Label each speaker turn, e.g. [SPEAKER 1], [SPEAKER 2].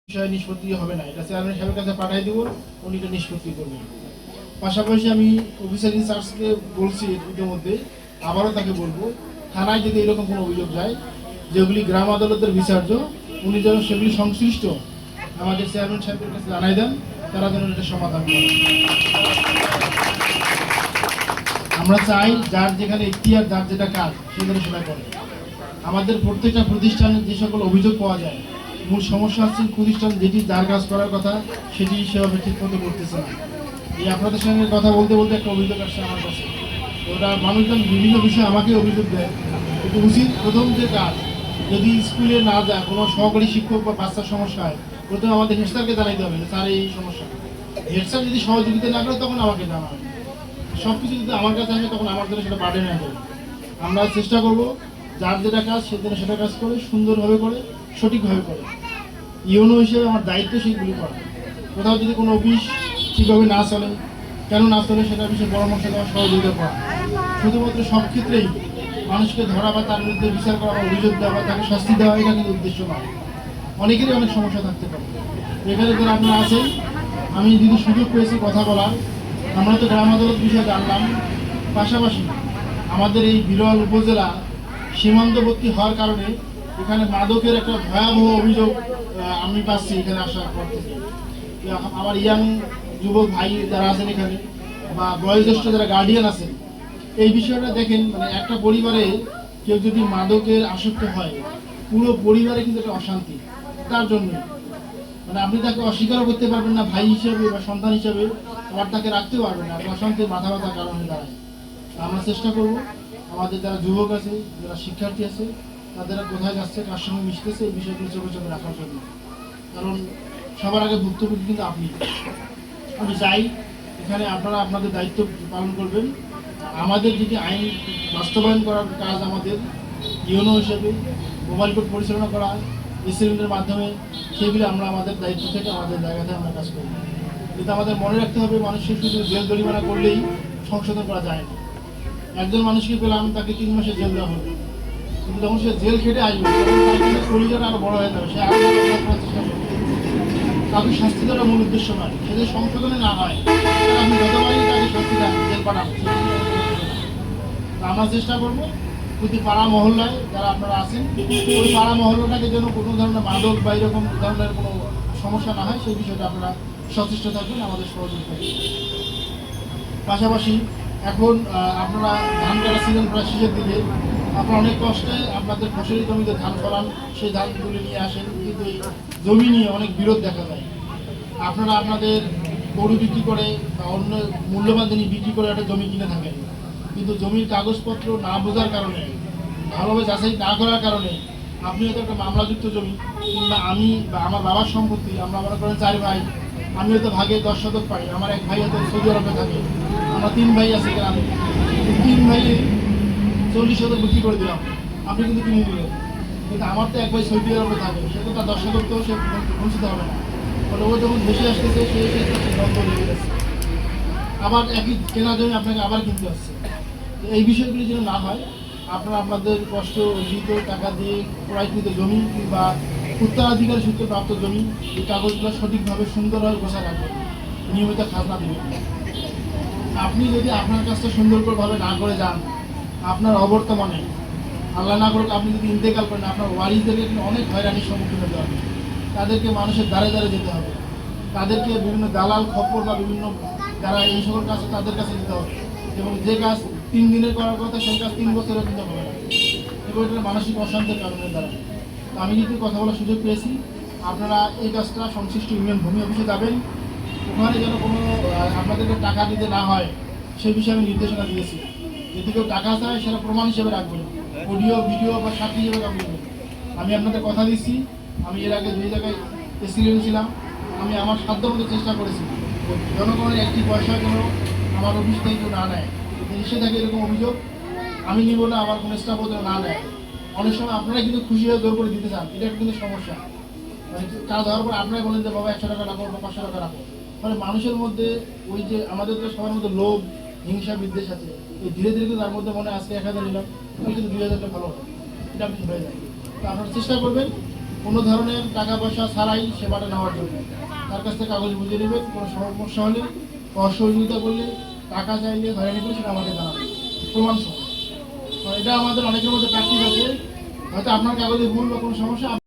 [SPEAKER 1] বিষয়ে নিষ্পত্তি হবে না, এটা চেয়ারম্যান সাহেবের কাছে পাঠিয়ে দেবো, উনি এটা নিষ্পত্তি করবেন। পাশাপাশি আমি অফিসার ইনচার্জকে বলছি ইতিমধ্যে, আবারও তাকে বলবো, থানায় যদি এরকম কোনো অভিযোগ যায় যেগুলি গ্রাম আদালতের বিচার্য, উনি যেন সেগুলি সংশ্লিষ্ট আমাদের চেয়ারম্যান সাহেবের কাছে জানাই দেন, তারা যেন এটা সমাধান করে। আমরা চাই যার যেখানে এখতিয়ার, যার যেটা কাজ, সে যেন সেটা করে। আমাদের প্রত্যেকটা প্রতিষ্ঠানে যে সকল অভিযোগ পাওয়া যায়, মূল সমস্যা হচ্ছে প্রতিষ্ঠান যেটি যার কাজ করার কথা সেটি সেভাবে ঠিক মতো করতেছে না। এই আপনাদের সঙ্গে কথা বলতে বলতে একটা অভিযোগ আসছে আমার কাছে, ওটা মানুষজন বিভিন্ন বিষয়ে আমাকে অভিযোগ দেয়। কিন্তু উচিত প্রথম যে কাজ, যদি স্কুলে না যায় কোনো সহকারী শিক্ষক বা বাচ্চার সমস্যা হয়, প্রথমে আমাদের হেডস্যারকে জানাইতে হবে যে স্যার এই সমস্যা। হেডস্যার যদি সহযোগিতা না করে তখন আমাকে জানাবে। সব কিছু যদি আমার কাছে আসে তখন আমার জন্য সেটা বাড়ে না যাবে। আমরা চেষ্টা করব যার যেটা কাজ সে যেন সেটা কাজ করে, সুন্দরভাবে করে, সঠিকভাবে করে। ইউনো হিসেবে আমার দায়িত্ব সেইগুলি করা। কোথাও যদি কোনো অফিস ঠিকভাবে না চলে, কেন না চলে সেটা বিষয়ে পরামর্শ দেওয়া, সহযোগিতা করা। শুধুমাত্র সব ক্ষেত্রেই মানুষকে ধরা বা তার বিরুদ্ধে বিচার করা বা অভিযোগ দেওয়া বা তাকে শাস্তি দেওয়া, এটা কিন্তু উদ্দেশ্য নয়। অনেকেরই অনেক সমস্যা থাকতে পারে। এখানে যারা আপনারা আছেন, আমি যদি সুযোগ পেয়েছি কথা বলার, আমরা তো গ্রাম আদালত বিষয়ে জানলাম, পাশাপাশি আমাদের এই বিরল উপজেলা সীমান্তবর্তী হওয়ার কারণে এখানে মাদকের একটা ভয়াবহ অভিযোগ আমি পাচ্ছি এখানে আসার পর থেকে। আমার ইয়াং যুবক ভাই যারা আছেন এখানে বা বয়োজ্যেষ্ঠ যারা গার্ডিয়ান আছেন, এই বিষয়টা দেখেন, মানে একটা পরিবারে কেউ যদি মাদকের আসক্ত হয়, পুরো পরিবারে কিন্তু একটা অশান্তি। তার জন্য মানে আপনি তাকে অস্বীকারও করতে পারবেন না ভাই হিসেবে বা সন্তান হিসেবে, আবার তাকে রাখতেও পারবেন না, অশান্তির মাথা ব্যথার কারণ হয়ে দাঁড়ায়। আমরা চেষ্টা করব আমাদের যারা যুবক আছে, যারা শিক্ষার্থী আছে, তাদের কোথায় যাচ্ছে, কার সঙ্গে মিশতেছে, এই বিষয়গুলো চোখে চোখে রাখার জন্য। কারণ সবার আগে ভুক্তভোগী কিন্তু আপনি। আমি চাই এখানে আপনারা আপনাদের দায়িত্ব পালন করবেন। আমাদের যদি আইন বাস্তবায়ন করার কাজ আমাদের ইউনো হিসেবে মোবাইল কোর্ট পরিচালনা করা হয় এসএলএনের মাধ্যমে, সেগুলি আমরা আমাদের দায়িত্ব থেকে আমাদের জায়গাতে আমরা কাজ করি। কিন্তু আমাদের মনে রাখতে হবে, মানুষের শুধু জেল জরিমানা করলেই সংশোধন করা যায় না। একজন মানুষকে পেলাম, তাকে 3 মাসের জেল দেওয়া হবে, কিন্তু যখন সে জেল খেটে আসবে তখন তার কিন্তু পরিজন আরো বড় হয়ে যাবে, সে আরো বড় করার চেষ্টা করবে। তাকে শাস্তি দেওয়ার মূল উদ্দেশ্য নয়, সে যদি সংশোধনে না হয় আপনি যতবারই তাকে শাস্তি দেন, জেল পাঠান, আমরা চেষ্টা করবো প্রতি পাড়া মহল্লায় যারা আপনারা আছেন, ওই পাড়া মহল্লাটাকে যেন কোনো ধরনের মাদক বা এরকম ধরনের কোনো সমস্যা না হয়, সেই বিষয়টা আপনারা সচেষ্ট থাকবেন, আমাদের সহযোগিতা। পাশাপাশি এখন আপনারা ধান কাটা সিজন প্রায় শেষের দিকে, আপনারা অনেক কষ্টে আপনাদের ফসলি জমিতে ধান ফলান, সেই ধানগুলি নিয়ে আসেন, কিন্তু এই জমি নিয়ে অনেক বিরোধ দেখা যায়। আপনারা আপনাদের গরু বিক্রি করে বা অন্য মূল্যবান জিনিস বিক্রি করে একটা জমি কিনে থাকেন, কিন্তু জমির কাগজপত্র না বোঝার কারণে, ভালোভাবে যাচাই না করার কারণে আপনি হয়তো একটা মামলাযুক্ত জমি, কিংবা আমি বা আমার বাবার সম্পত্তি, আমরা মনে করেন 4 ভাই, আমি হয়তো ভাগে 10 শতক পাই, আমার এক ভাই হয়তো সৌদি আরবে থাকে, আমরা 3 ভাই আছি গ্রামে, 3 ভাই 40 শতক বিক্রি করে দিলাম, আপনি কিন্তু কিনে নিলেন, কিন্তু আমার তো এক ভাই সৌদি আরবে থাকে, সে তো তার 10 শতক তো সে বঞ্চিত হবে না। ফলে ও যখন দেশে আসতেছে সে দ্বন্দ্ব লেগে গেছে, আবার একই কেনা জমি আপনাকে আবার কিনতে আসছে। এই বিষয়গুলি যেন না হয়, আপনারা আপনাদের কষ্ট অর্জিত টাকা দিয়ে ক্রয়কৃত জমি কিংবা উত্তরাধিকার সূত্রে প্রাপ্ত জমি, এই কাগজগুলো সঠিকভাবে সুন্দরভাবে গোছা রাখবেন, নিয়মিত খাজনা দেবেন। আপনি যদি আপনার কাজটা সুন্দরভাবে না করে যান, আপনার অবর্তমানে আল্লাহ না করুক আপনি যদি ইন্তেকাল করেন, আপনার ওয়ারিসদেরকে কিন্তু অনেক হয়রানির সম্মুখীন হতে হবে। তাদেরকে মানুষের দ্বারে দ্বারে যেতে হবে, তাদেরকে বিভিন্ন দালাল খপ্পর বা বিভিন্ন যারা এই সকল কাজ তাদের কাছে যেতে হবে, এবং যে কাজ 3 দিনের করার কথা সেই কাজ 3 বছরের কিন্তু হবে না, এবং এটা মানসিক অশান্তির কারণে দ্বারা। তো আমি যদি কথা বলার সুযোগ পেয়েছি, আপনারা এই কাজটা সংশ্লিষ্ট ইউনিয়ন ভূমি অফিসে যাবেন, ওখানে যেন কোনো আপনাদেরকে টাকা দিতে না হয় সেই বিষয়ে আমি নির্দেশনা দিয়েছি। যদি কেউ টাকা চায় সেটা প্রমাণ হিসেবে রাখবেন, অডিও ভিডিও বা সাক্ষী হিসেবে রাখবেন। আমি আপনাদের কথা দিচ্ছি, আমি এর আগে 2 জায়গায় প্রেসিডেন্ট ছিলাম, আমি আমার সাধ্যমতো চেষ্টা করেছি জনগণের একটি পয়সা যেন আমার অফিস থেকে কেউ না নেয়। এসে থাকে এরকম অভিযোগ, আমি নিব না, আমার কোনো স্টাফও যেন না নেয়। অনেক সময় আপনারা কিন্তু খুশি হয়ে জোর করে দিতে চান, এটা কিন্তু সমস্যা। মানে কাজ হওয়ার পর আপনারা বলেন যে বাবা 100 টাকা রাখো বা 500 টাকা রাখো, মানে মানুষের মধ্যে ওই যে আমাদের তো সবার মধ্যে লোভ, হিংসা, বিদ্বেষ আছে, এই ধীরে ধীরে কিন্তু তার মধ্যে মনে আজকে 1000 নিলাম, কিন্তু 2000টা ভালো হয়, এটা আপনি হয়ে যায়। তো আপনারা চেষ্টা করবেন কোনো ধরনের টাকা পয়সা ছাড়াই সেবাটা নেওয়ার জন্য। তার কাছ থেকে কাগজ বুঝে নেবেন, কোনো সমস্যা হলে অসহযোগিতা করলে, টাকা চাইলে, হয়রানি করলে সেটা আমাকে জানাবেন প্রমাণ সহ। এটা আমাদের অনেকের মধ্যে প্র্যাকটিস আছে, হয়তো আপনার কাগজে ভুল বা কোনো সমস্যা